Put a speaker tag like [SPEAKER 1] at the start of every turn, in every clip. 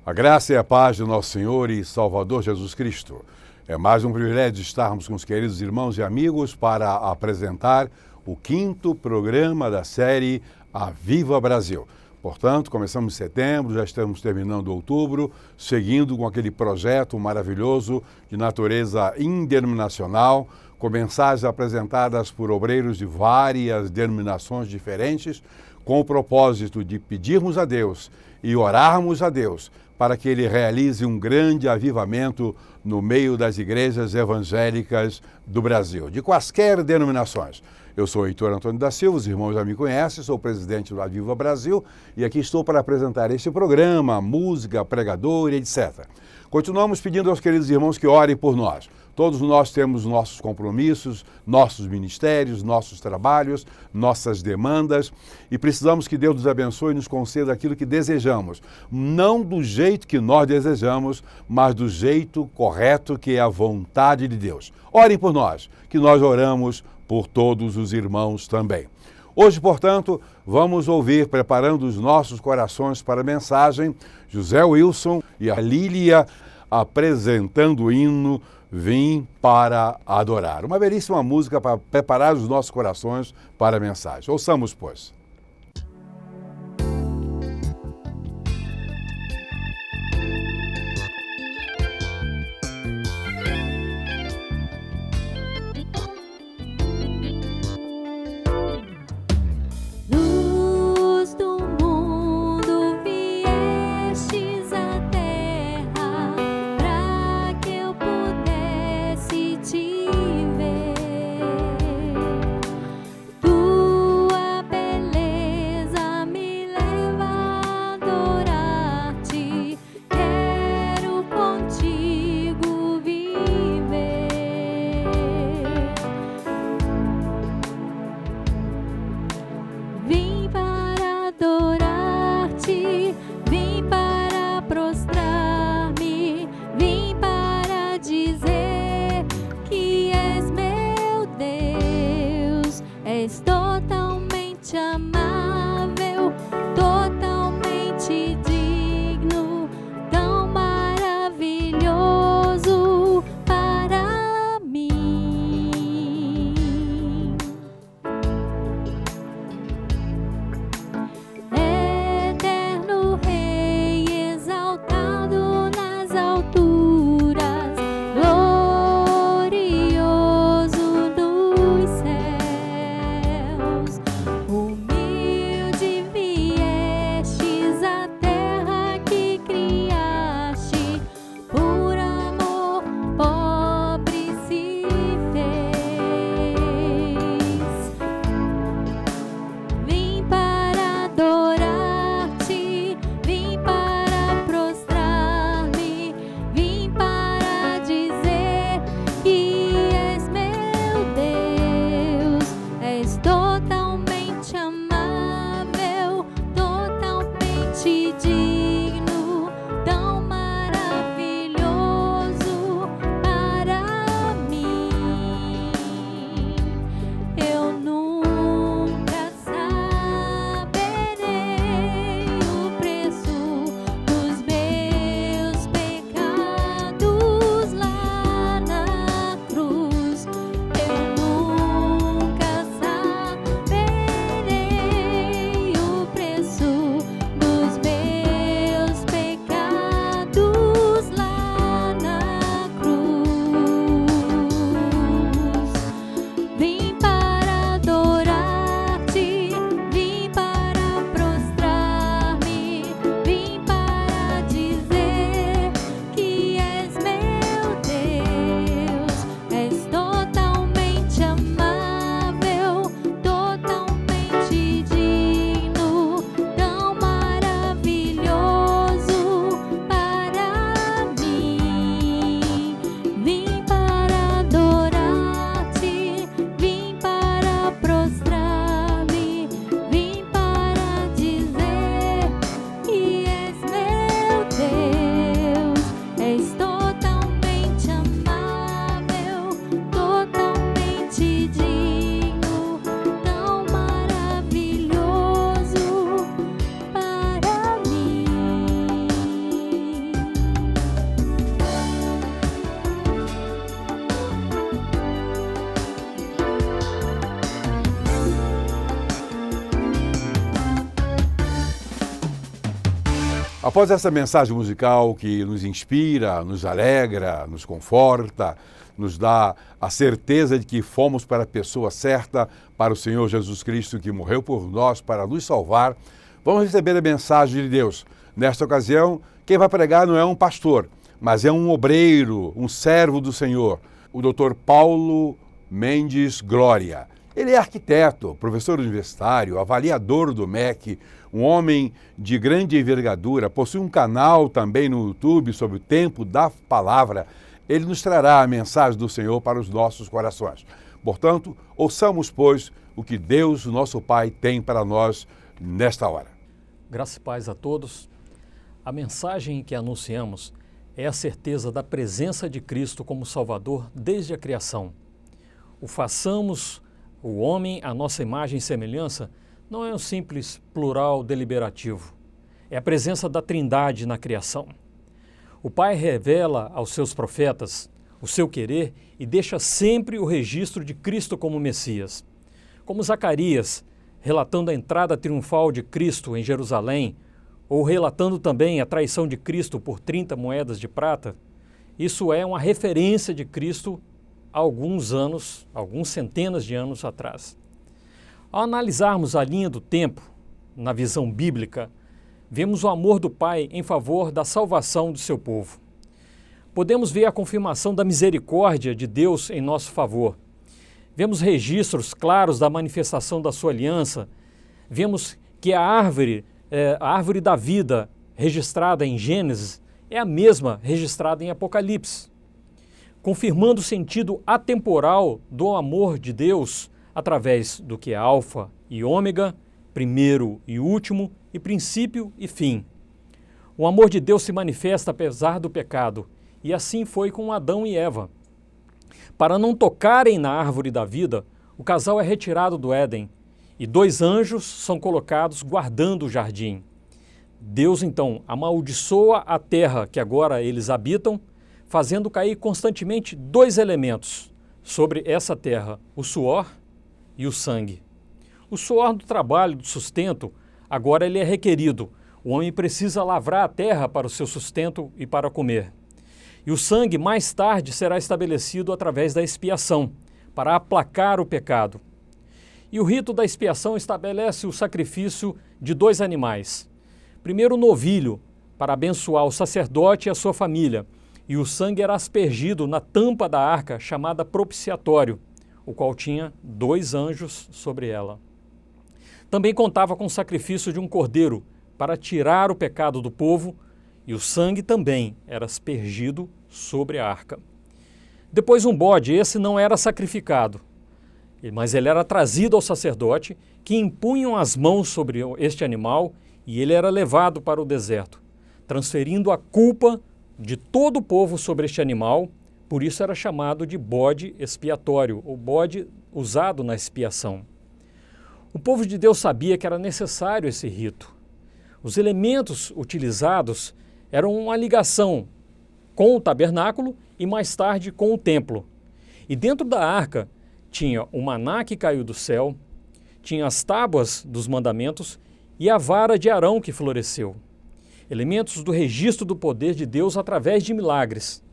[SPEAKER 1] A graça e a paz do nosso Senhor e Salvador Jesus Cristo. É mais um privilégio estarmos com os queridos irmãos e amigos para apresentar o 5º programa da série Aviva Brasil. Portanto, começamos em setembro, já estamos terminando outubro, seguindo com aquele projeto maravilhoso de natureza indenominacional, com mensagens apresentadas por obreiros de várias denominações diferentes, com o propósito de pedirmos a Deus e orarmos a Deus para que Ele realize um grande avivamento no meio das igrejas evangélicas do Brasil, de quaisquer denominações. Eu sou o Heitor Antônio da Silva, os irmãos já me conhecem, sou presidente do Aviva Brasil e aqui estou para apresentar este programa, música, pregador e etc. Continuamos pedindo aos queridos irmãos que orem por nós. Todos nós temos nossos compromissos, nossos ministérios, nossos trabalhos, nossas demandas e precisamos que Deus nos abençoe e nos conceda aquilo que desejamos. Não do jeito que nós desejamos, mas do jeito correto que é a vontade de Deus. Orem por nós, que nós oramos por todos os irmãos também. Hoje, portanto, vamos ouvir, preparando os nossos corações para a mensagem, José Wilson e a Lília apresentando o hino Vim para Adorar. Uma belíssima música para preparar os nossos corações para a mensagem. Ouçamos, pois.
[SPEAKER 2] Humilde
[SPEAKER 1] Após essa mensagem musical que nos inspira, nos alegra, nos conforta, nos dá a certeza de que fomos para a pessoa certa, para o Senhor Jesus Cristo que morreu por nós para nos salvar, vamos receber a mensagem de Deus. Nesta ocasião, quem vai pregar não é um pastor, mas é um obreiro, um servo do Senhor, o Dr. Paulo Mendes Glória. Ele é arquiteto, professor universitário, avaliador do MEC, um homem de grande envergadura, possui um canal também no YouTube sobre o tempo da palavra. Ele nos trará a mensagem do Senhor para os nossos corações. Portanto, ouçamos, pois, o que Deus, nosso Pai, tem para nós nesta hora.
[SPEAKER 2] Graça e paz a todos. A mensagem que anunciamos é a certeza da presença de Cristo como Salvador desde a criação. O façamos o homem à nossa imagem e semelhança não é um simples plural deliberativo. É a presença da Trindade na criação. O Pai revela aos seus profetas o seu querer e deixa sempre o registro de Cristo como Messias. Como Zacarias, relatando a entrada triunfal de Cristo em Jerusalém, ou relatando também a traição de Cristo por 30 moedas de prata, isso é uma referência de Cristo há alguns anos, algumas centenas de anos atrás. Ao analisarmos a linha do tempo, na visão bíblica, vemos o amor do Pai em favor da salvação do seu povo. Podemos ver a confirmação da misericórdia de Deus em nosso favor. Vemos registros claros da manifestação da sua aliança. Vemos que a árvore da vida registrada em Gênesis é a mesma registrada em Apocalipse, confirmando o sentido atemporal do amor de Deus através do que é alfa e ômega, primeiro e último, e princípio e fim. O amor de Deus se manifesta apesar do pecado, e assim foi com Adão e Eva. Para não tocarem na árvore da vida, o casal é retirado do Éden, e 2 anjos são colocados guardando o jardim. Deus, então, amaldiçoa a terra que agora eles habitam, fazendo cair constantemente 2 elementos sobre essa terra, o suor e o sangue. O suor do trabalho, do sustento, agora ele é requerido. O homem precisa lavrar a terra para o seu sustento e para comer. E o sangue, mais tarde, será estabelecido através da expiação, para aplacar o pecado. E o rito da expiação estabelece o sacrifício de 2 animais. Primeiro o novilho, para abençoar o sacerdote e a sua família, e o sangue era aspergido na tampa da arca, chamada propiciatório, o qual tinha 2 anjos sobre ela. Também contava com o sacrifício de um cordeiro, para tirar o pecado do povo, e o sangue também era aspergido sobre a arca. Depois um bode, esse não era sacrificado, mas ele era trazido ao sacerdote, que impunham as mãos sobre este animal, e ele era levado para o deserto, transferindo a culpa de todo o povo sobre este animal. Por isso era chamado de bode expiatório, ou bode usado na expiação. O povo de Deus sabia que era necessário esse rito. Os elementos utilizados eram uma ligação com o tabernáculo e mais tarde com o templo. E dentro da arca tinha o maná que caiu do céu, tinha as tábuas dos mandamentos e a vara de Arão que floresceu. Elementos do registro do poder de Deus através de milagres.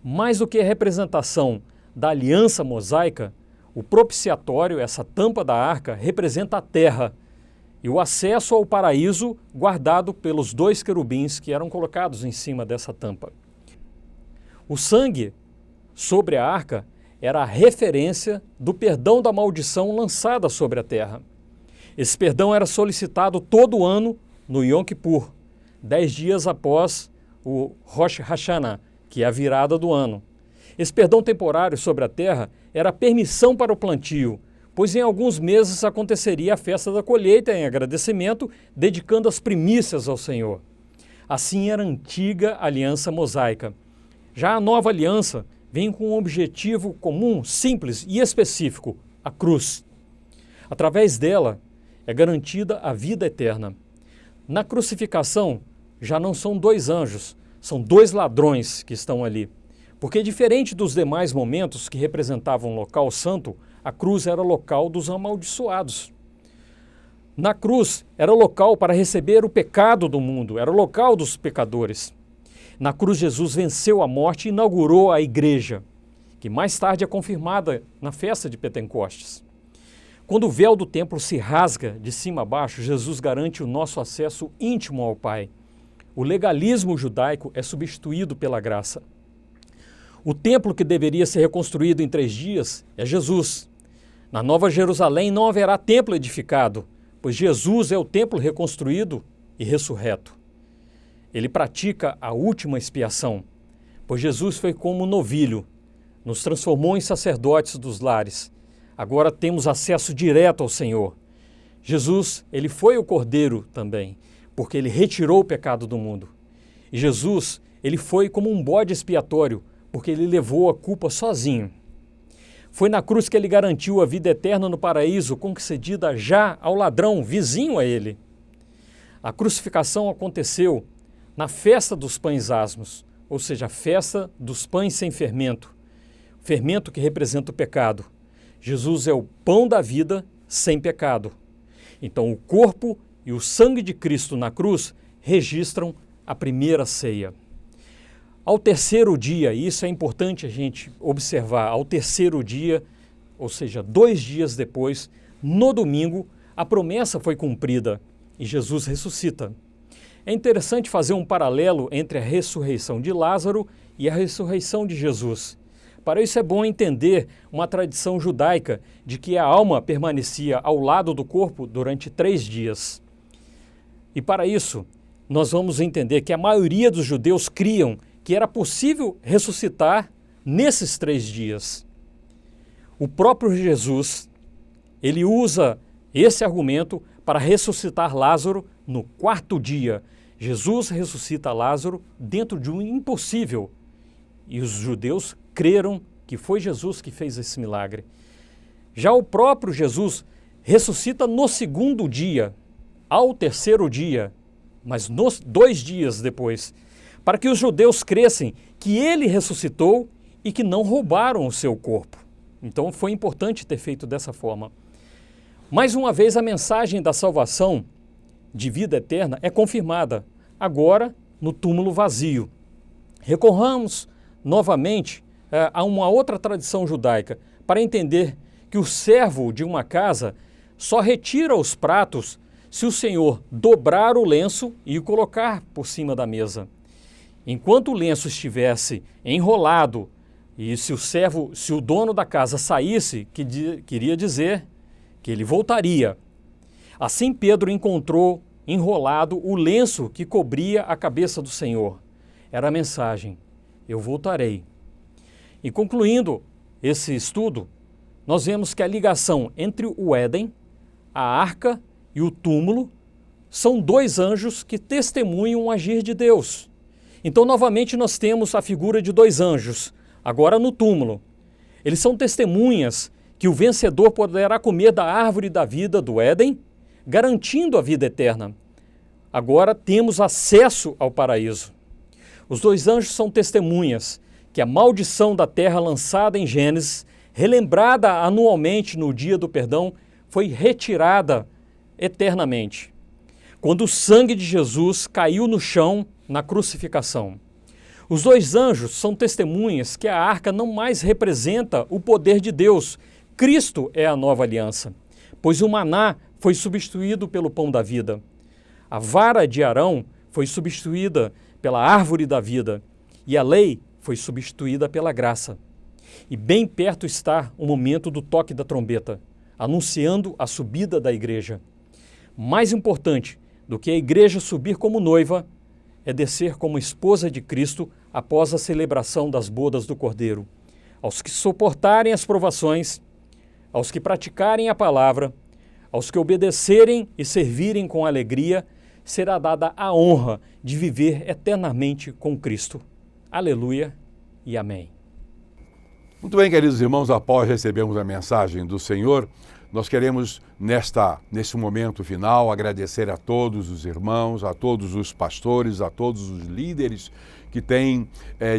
[SPEAKER 2] Mais do que a representação da aliança mosaica, o propiciatório, essa tampa da arca, representa a terra e o acesso ao paraíso guardado pelos 2 querubins que eram colocados em cima dessa tampa. O sangue sobre a arca era a referência do perdão da maldição lançada sobre a terra. Esse perdão era solicitado todo ano no Yom Kippur, 10 dias após o Rosh Hashanah, que é a virada do ano. Esse perdão temporário sobre a terra era permissão para o plantio, pois em alguns meses aconteceria a festa da colheita em agradecimento, dedicando as primícias ao Senhor. Assim era a antiga aliança mosaica. Já a nova aliança vem com um objetivo comum, simples e específico, a cruz. Através dela é garantida a vida eterna. Na crucificação já não são 2 anjos, são 2 ladrões que estão ali. Porque diferente dos demais momentos que representavam um local santo, a cruz era o local dos amaldiçoados. Na cruz era o local para receber o pecado do mundo, era o local dos pecadores. Na cruz Jesus venceu a morte e inaugurou a igreja, que mais tarde é confirmada na festa de Pentecostes. Quando o véu do templo se rasga de cima a baixo, Jesus garante o nosso acesso íntimo ao Pai. O legalismo judaico é substituído pela graça. O templo que deveria ser reconstruído em 3 dias é Jesus. Na Nova Jerusalém não haverá templo edificado, pois Jesus é o templo reconstruído e ressurreto. Ele pratica a última expiação, pois Jesus foi como novilho, nos transformou em sacerdotes dos lares. Agora temos acesso direto ao Senhor. Jesus, ele foi o Cordeiro também, porque ele retirou o pecado do mundo. E Jesus, ele foi como um bode expiatório, porque ele levou a culpa sozinho. Foi na cruz que ele garantiu a vida eterna no paraíso, concedida já ao ladrão vizinho a ele. A crucificação aconteceu na festa dos pães asmos, ou seja, a festa dos pães sem fermento, fermento que representa o pecado. Jesus é o pão da vida sem pecado. Então o corpo e o sangue de Cristo na cruz registram a primeira ceia. Ao terceiro dia, e isso é importante a gente observar, ao terceiro dia, ou seja, 2 dias depois, no domingo, a promessa foi cumprida e Jesus ressuscita. É interessante fazer um paralelo entre a ressurreição de Lázaro e a ressurreição de Jesus. Para isso é bom entender uma tradição judaica de que a alma permanecia ao lado do corpo durante 3 dias. E para isso, nós vamos entender que a maioria dos judeus criam que era possível ressuscitar nesses 3 dias. O próprio Jesus, ele usa esse argumento para ressuscitar Lázaro no 4º dia. Jesus ressuscita Lázaro dentro de um impossível. E os judeus creram que foi Jesus que fez esse milagre. Já o próprio Jesus ressuscita no 2º dia, ao 3º dia, mas 2 dias depois, para que os judeus crescem que ele ressuscitou e que não roubaram o seu corpo. Então foi importante ter feito dessa forma. Mais uma vez, a mensagem da salvação de vida eterna é confirmada, agora no túmulo vazio. Recorramos novamente a uma outra tradição judaica para entender que o servo de uma casa só retira os pratos se o senhor dobrar o lenço e o colocar por cima da mesa. Enquanto o lenço estivesse enrolado e se o dono da casa saísse, queria dizer que ele voltaria. Assim Pedro encontrou enrolado o lenço que cobria a cabeça do Senhor. Era a mensagem: eu voltarei. E concluindo esse estudo, nós vemos que a ligação entre o Éden, a arca e o túmulo são 2 anjos que testemunham o agir de Deus. Então, novamente, nós temos a figura de 2 anjos, agora no túmulo. Eles são testemunhas que o vencedor poderá comer da árvore da vida do Éden, garantindo a vida eterna. Agora temos acesso ao paraíso. Os 2 anjos são testemunhas que a maldição da terra lançada em Gênesis, relembrada anualmente no dia do perdão, foi retirada eternamente, quando o sangue de Jesus caiu no chão na crucificação. Os 2 anjos são testemunhas que a arca não mais representa o poder de Deus. Cristo é a nova aliança, pois o maná foi substituído pelo pão da vida. A vara de Arão foi substituída pela árvore da vida e a lei foi substituída pela graça. E bem perto está o momento do toque da trombeta, anunciando a subida da igreja. Mais importante do que a igreja subir como noiva é descer como esposa de Cristo após a celebração das bodas do Cordeiro. Aos que suportarem as provações, aos que praticarem a palavra, aos que obedecerem e servirem com alegria, será dada a honra de viver eternamente com Cristo. Aleluia e amém.
[SPEAKER 1] Muito bem, queridos irmãos, após recebermos a mensagem do Senhor, Nós queremos, nesse momento final, agradecer a todos os irmãos, a todos os pastores, a todos os líderes que têm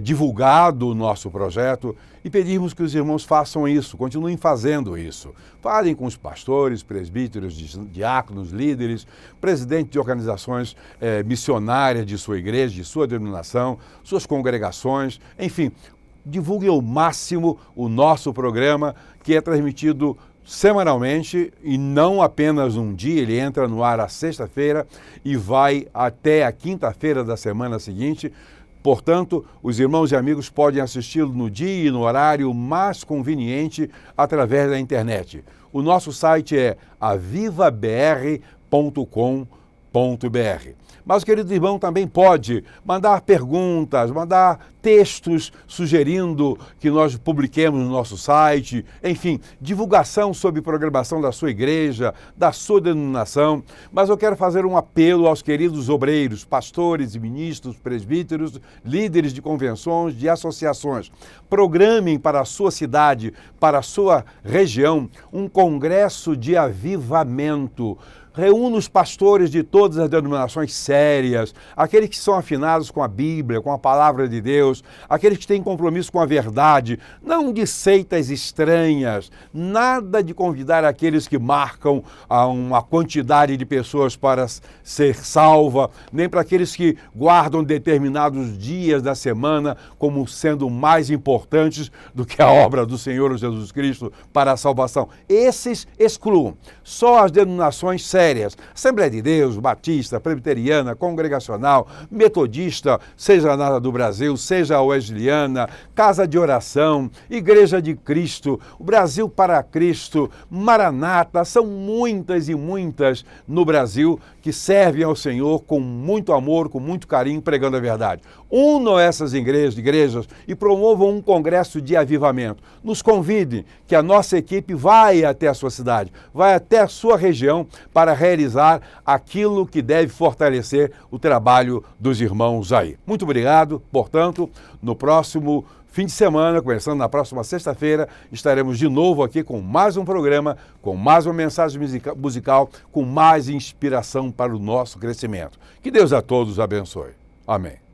[SPEAKER 1] divulgado o nosso projeto e pedirmos que os irmãos façam isso, continuem fazendo isso. Falem com os pastores, presbíteros, diáconos, líderes, presidentes de organizações missionárias de sua igreja, de sua denominação, suas congregações, enfim, divulguem ao máximo o nosso programa, que é transmitido semanalmente e não apenas um dia. Ele entra no ar à sexta-feira e vai até a quinta-feira da semana seguinte. Portanto, os irmãos e amigos podem assisti-lo no dia e no horário mais conveniente através da internet. O nosso site é avivabr.com.br. Mas o querido irmão também pode mandar perguntas, mandar textos sugerindo que nós publiquemos no nosso site, enfim, divulgação sobre programação da sua igreja, da sua denominação. Mas eu quero fazer um apelo aos queridos obreiros, pastores e ministros, presbíteros, líderes de convenções, de associações. Programem para a sua cidade, para a sua região, um congresso de avivamento. Reúna os pastores de todas as denominações sérias, aqueles que são afinados com a Bíblia, com a palavra de Deus, aqueles que têm compromisso com a verdade, não de seitas estranhas, nada de convidar aqueles que marcam uma quantidade de pessoas para ser salva, nem para aqueles que guardam determinados dias da semana como sendo mais importantes do que a obra do Senhor Jesus Cristo para a salvação. Esses excluam. Só as denominações sérias, Assembleia de Deus, Batista, Presbiteriana, Congregacional, Metodista, seja nada do Brasil, seja a Wesleyana, Casa de Oração, Igreja de Cristo, o Brasil para Cristo, Maranata, são muitas e muitas no Brasil que servem ao Senhor com muito amor, com muito carinho, pregando a verdade. Unam essas igrejas e promovam um congresso de avivamento. Nos convidem, que a nossa equipe vai até a sua cidade, vai até a sua região para realizar aquilo que deve fortalecer o trabalho dos irmãos aí. Muito obrigado. Portanto, no próximo fim de semana, começando na próxima sexta-feira, estaremos de novo aqui com mais um programa, com mais uma mensagem musical, com mais inspiração para o nosso crescimento. Que Deus a todos abençoe. Amém.